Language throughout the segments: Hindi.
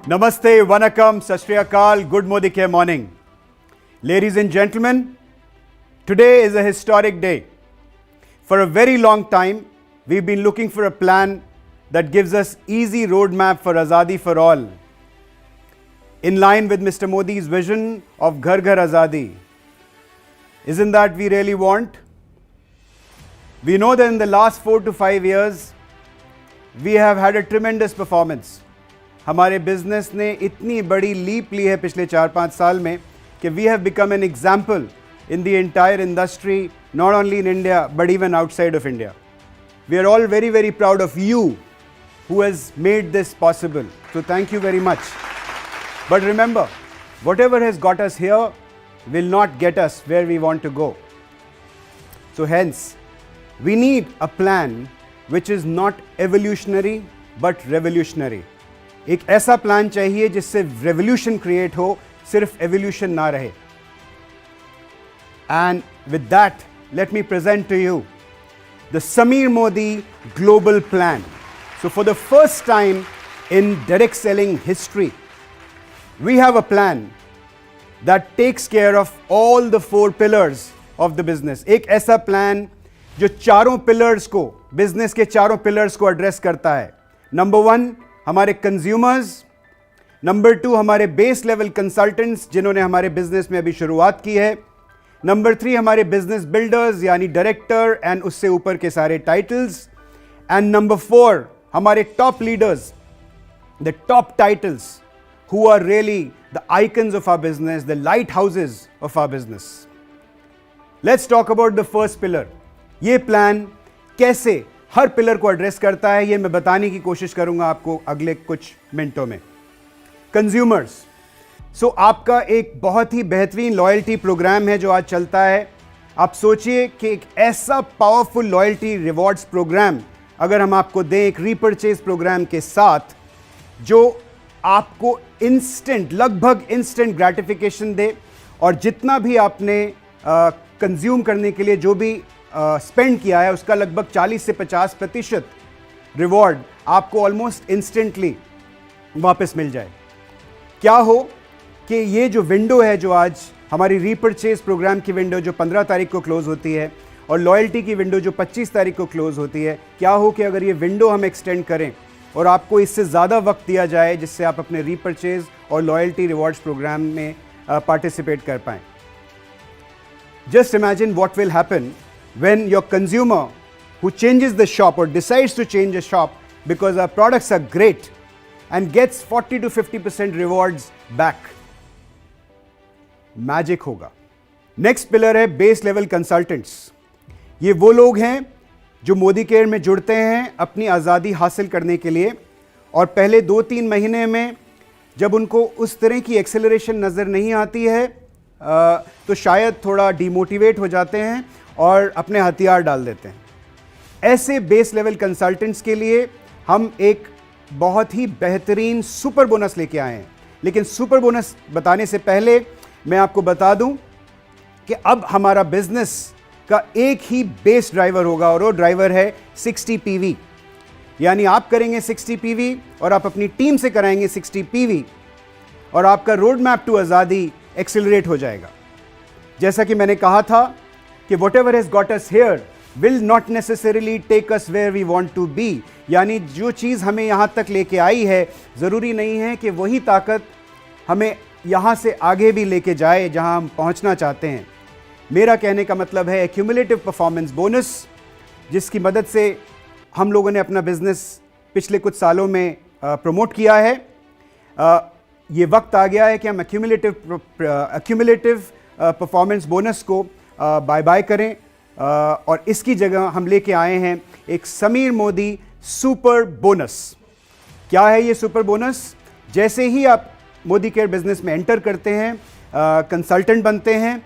Namaste, Vanakkam, Sat Shri Akal, good Modike morning. Ladies and gentlemen, today is a historic day. For a very long time, we've been looking for a plan that gives us easy roadmap for Azadi for all. In line with Mr. Modi's vision of Ghar Ghar Azadi. Isn't that we really want? We know that in the last 4 to 5 years, we have had a tremendous performance. हमारे बिजनेस ने इतनी बड़ी लीप ली है पिछले 4-5 साल में कि we have become an example in the entire industry, not only in India but even outside of India. We are all very very proud of you who has made this possible. So thank you very much. But remember, whatever has got us here will not get us where we want to go. So hence, we need a plan which is not evolutionary but revolutionary. एक ऐसा प्लान चाहिए जिससे रेवोल्यूशन क्रिएट हो, सिर्फ एवोल्यूशन ना रहे. And with that, let me present to you the Sameer Modi global plan. So for the first time in direct selling history, we have a plan that takes care of all the 4 pillars of the business. एक ऐसा प्लान जो चारों पिलर्स को, बिजनेस के चारों पिलर्स को एड्रेस करता है. नंबर 1 हमारे कंज्यूमर्स, नंबर 2 हमारे बेस लेवल कंसल्टेंट्स जिन्होंने हमारे बिजनेस में अभी शुरुआत की है, नंबर 3 हमारे बिजनेस बिल्डर्स यानी डायरेक्टर एंड उससे ऊपर के सारे टाइटल्स, एंड नंबर 4 हमारे top leaders, the top titles who are really the icons of our business, the lighthouses of our business. Let's talk about the first pillar. ये प्लान कैसे हर पिलर को एड्रेस करता है, ये मैं बताने की कोशिश करूंगा आपको अगले कुछ मिनटों में. कंज्यूमर्स. सो आपका एक बहुत ही बेहतरीन लॉयल्टी प्रोग्राम है जो आज चलता है. आप सोचिए कि एक ऐसा पावरफुल लॉयल्टी रिवॉर्ड्स प्रोग्राम अगर हम आपको दें एक रीपर्चेज प्रोग्राम के साथ, जो आपको इंस्टेंट, लगभग इंस्टेंट ग्रेटिफिकेशन दे, और जितना भी आपने कंज्यूम करने के लिए जो भी स्पेंड किया है उसका लगभग 40 से 50% रिवॉर्ड आपको ऑलमोस्ट इंस्टेंटली वापस मिल जाए. क्या हो कि ये जो विंडो है, जो आज हमारी रीपर्चेज प्रोग्राम की विंडो जो 15 तारीख को क्लोज होती है और लॉयल्टी की विंडो जो 25 तारीख को क्लोज होती है, क्या हो कि अगर ये विंडो हम एक्सटेंड करें और आपको इससे ज़्यादा वक्त दिया जाए जिससे आप अपने रीपर्चेज और लॉयल्टी रिवॉर्ड्स प्रोग्राम में पार्टिसिपेट कर पाएँ. Just imagine what will happen when your consumer who changes the shop और decides to change a shop because our products are great and gets 40 to 50% rewards back. Magic होगा. नेक्स्ट पिलर है बेस लेवल कंसल्टेंट्स. ये वो लोग हैं जो मोदी केयर में जुड़ते हैं अपनी आज़ादी हासिल करने के लिए, और पहले 2-3 महीने में जब उनको उस तरह की एक्सेलरेशन नज़र नहीं आती है तो शायद थोड़ा डिमोटिवेट हो जाते हैं और अपने हथियार डाल देते हैं. ऐसे बेस लेवल कंसल्टेंट्स के लिए हम एक बहुत ही बेहतरीन सुपर बोनस लेके आए हैं. लेकिन सुपर बोनस बताने से पहले मैं आपको बता दूं कि अब हमारा बिजनेस का एक ही बेस ड्राइवर होगा और वो ड्राइवर है 60 PV. यानी आप करेंगे 60 PV और आप अपनी टीम से कराएंगे 60 PV और आपका रोड मैप टू आज़ादी एक्सिलरेट हो जाएगा. जैसा कि मैंने कहा था कि whatever has got us here will not necessarily take us where we want to be. यानी जो चीज़ हमें यहाँ तक लेके आई है, ज़रूरी नहीं है कि वही ताकत हमें यहाँ से आगे भी लेके जाए जहाँ हम पहुँचना चाहते हैं. मेरा कहने का मतलब है एक्यूमुलेटिव परफॉर्मेंस बोनस, जिसकी मदद से हम लोगों ने अपना बिजनेस पिछले कुछ सालों में प्रमोट किया है. ये वक्त आ गया है कि हम एक्यूमुलेटिव परफॉर्मेंस बोनस को बाय बाय करें, और इसकी जगह हम लेके आए हैं एक समीर मोदी सुपर बोनस. क्या है ये सुपर बोनस? जैसे ही आप मोदी केयर बिजनेस में एंटर करते हैं, कंसल्टेंट बनते हैं,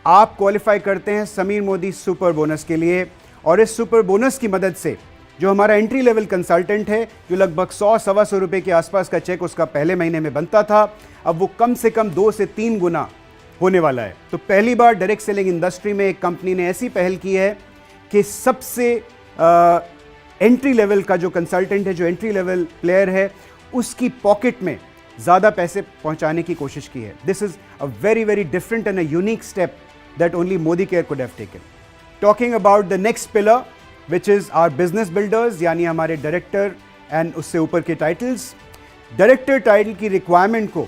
आप क्वालिफाई करते हैं समीर मोदी सुपर बोनस के लिए. और इस सुपर बोनस की मदद से जो हमारा एंट्री लेवल कंसल्टेंट है, जो लगभग 100-125 रुपये के आसपास का चेक उसका पहले महीने में बनता था, अब वो कम से कम 2 से 3 गुना होने वाला है. तो पहली बार डायरेक्ट सेलिंग इंडस्ट्री में एक कंपनी ने ऐसी पहल की है कि सबसे एंट्री लेवल का जो कंसल्टेंट है, जो एंट्री लेवल प्लेयर है, उसकी पॉकेट में ज़्यादा पैसे पहुंचाने की कोशिश की है. This is a very, very different and a unique step that only Modi Care could have taken. Talking about the next pillar, which is our business builders, यानी हमारे डायरेक्टर एंड उससे ऊपर के टाइटल्स. डायरेक्टर टाइटल की रिक्वायरमेंट को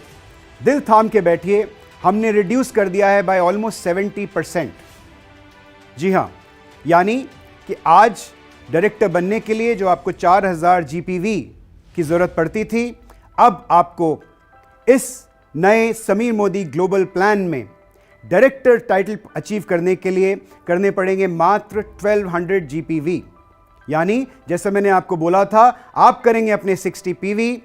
दिल थाम के बैठिए, हमने रिड्यूस कर दिया है बाय ऑलमोस्ट 70%. जी हाँ, यानी कि आज डायरेक्टर बनने के लिए जो आपको 4000 जीपीवी की ज़रूरत पड़ती थी, अब आपको इस नए समीर मोदी ग्लोबल प्लान में डायरेक्टर टाइटल अचीव करने के लिए करने पड़ेंगे मात्र 1200 जीपीवी. यानी जैसे मैंने आपको बोला था, आप करेंगे अपने 60 पीवी,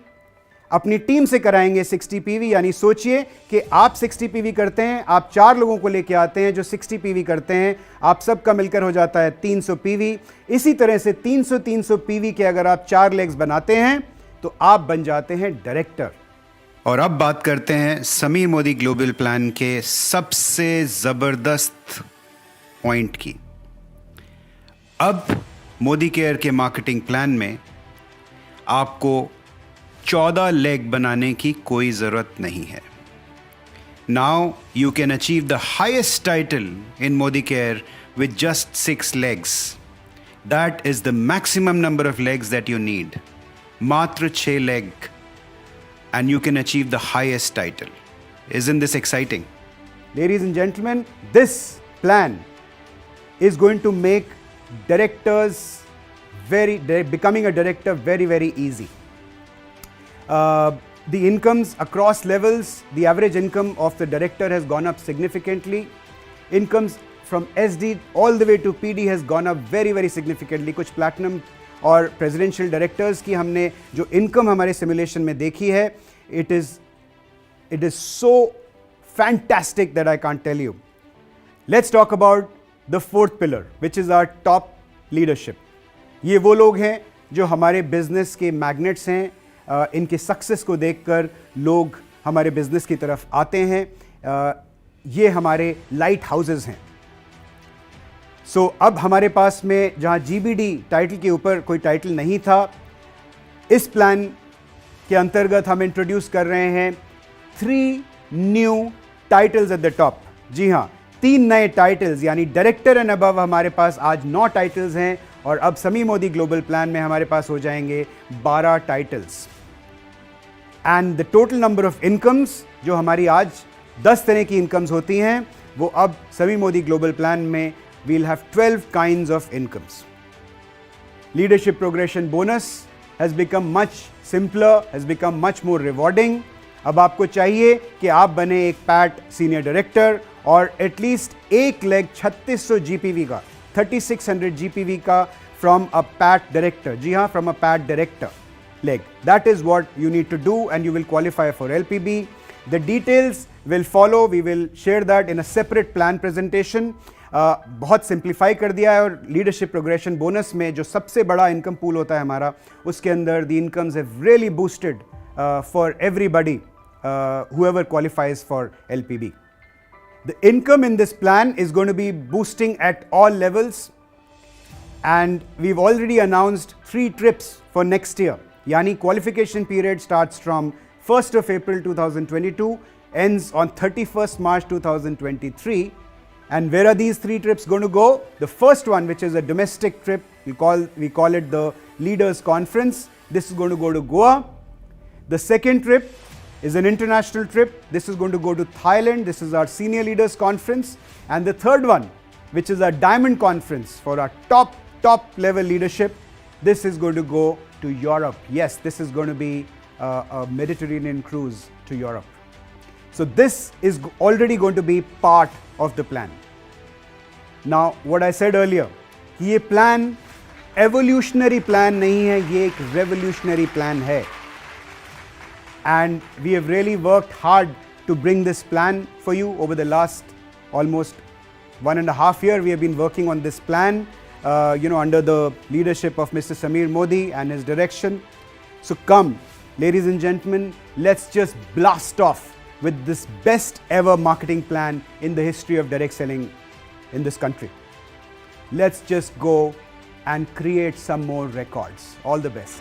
अपनी टीम से कराएंगे 60 पीवी. यानी सोचिए कि आप 60 पीवी करते हैं, आप 4 लोगों को लेके आते हैं जो 60 पीवी करते हैं, आप सबका मिलकर हो जाता है 300 पीवी. इसी तरह से 300 पीवी के अगर आप 4 लेग्स बनाते हैं तो आप बन जाते हैं डायरेक्टर. और अब बात करते हैं समीर मोदी ग्लोबल प्लान के सबसे ज़बरदस्त पॉइंट की. अब मोदी केयर के मार्केटिंग प्लान में आपको 14 लेग बनाने की कोई ज़रूरत नहीं है. Now you can achieve the highest title in Modi care with just 6 legs. That is the maximum number of legs that you need. मात्र 6 leg and you can achieve the highest title. Isn't this exciting? Ladies and gentlemen, this plan is going to make becoming a director very, very easy. The incomes across levels, the average income of the director has gone up significantly. Incomes from SD all the way to PD has gone up very, very significantly. कुछ platinum और प्रेसिडेंशियल डायरेक्टर्स की हमने जो इनकम हमारे सिमुलेशन में देखी है, it is so fantastic that I can't tell you. Let's talk about the fourth pillar, which is our top leadership. ये वो लोग हैं जो हमारे बिजनेस के मैग्नेट्स हैं. इनके सक्सेस को देखकर लोग हमारे बिजनेस की तरफ आते हैं. ये हमारे लाइट हाउसेस हैं. सो अब हमारे पास में जहाँ जीबीडी टाइटल के ऊपर कोई टाइटल नहीं था, इस प्लान के अंतर्गत हम इंट्रोड्यूस कर रहे हैं 3 new titles at the top. जी हाँ, 3 नए टाइटल्स, यानी डायरेक्टर एंड अबव हमारे पास आज 9 टाइटल्स हैं और अब समीर मोदी ग्लोबल प्लान में हमारे पास हो जाएंगे 12 titles. And the total number of incomes जो हमारी आज 10 तरह की इनकम्स होती हैं, वो अब समीर मोदी ग्लोबल प्लान में we'll have 12 kinds of incomes. Leadership progression bonus has become much simpler, has become much more rewarding. अब आपको चाहिए कि आप बने एक पैट सीनियर डायरेक्टर और एटलीस्ट एक लेग 3600 जीपीवी का, 3600 जीपीवी का फ्रॉम अ पैट डायरेक्टर. जी हाँ, from a PAT director leg. That is what you need to do and you will qualify for LPB. The details will follow. We will share that in a separate plan presentation. बहुत सिंप्लीफाई कर दिया है और लीडरशिप प्रोग्रेशन बोनस में जो सबसे बड़ा इनकम पूल होता है हमारा, उसके अंदर the incomes have really boosted for everybody whoever qualifies for LPB. The income in this plan is going to be boosting at all levels, and we've already announced 3 trips for next year. Yani qualification period starts from 1st of April 2022, ends on 31st March 2023. And where are these 3 trips going to go? The first one, which is a domestic trip, we call it the Leaders Conference. This is going to go to Goa. The second trip is an international trip. This is going to go to Thailand. This is our Senior Leaders Conference. And the third one, which is our Diamond Conference for our top level leadership, this is going to go to Europe. Yes, this is going to be a Mediterranean cruise to Europe. So this is already going to be part of the plan. Now, what I said earlier, ये plan evolutionary plan नहीं है, ये एक revolutionary plan है. And we have really worked hard to bring this plan for you over the last almost 1.5 years. We have been working on this plan, under the leadership of Mr. Sameer Modi and his direction. So come, ladies and gentlemen, let's just blast off with this best ever marketing plan in the history of direct selling in this country. Let's just go and create some more records. All the best.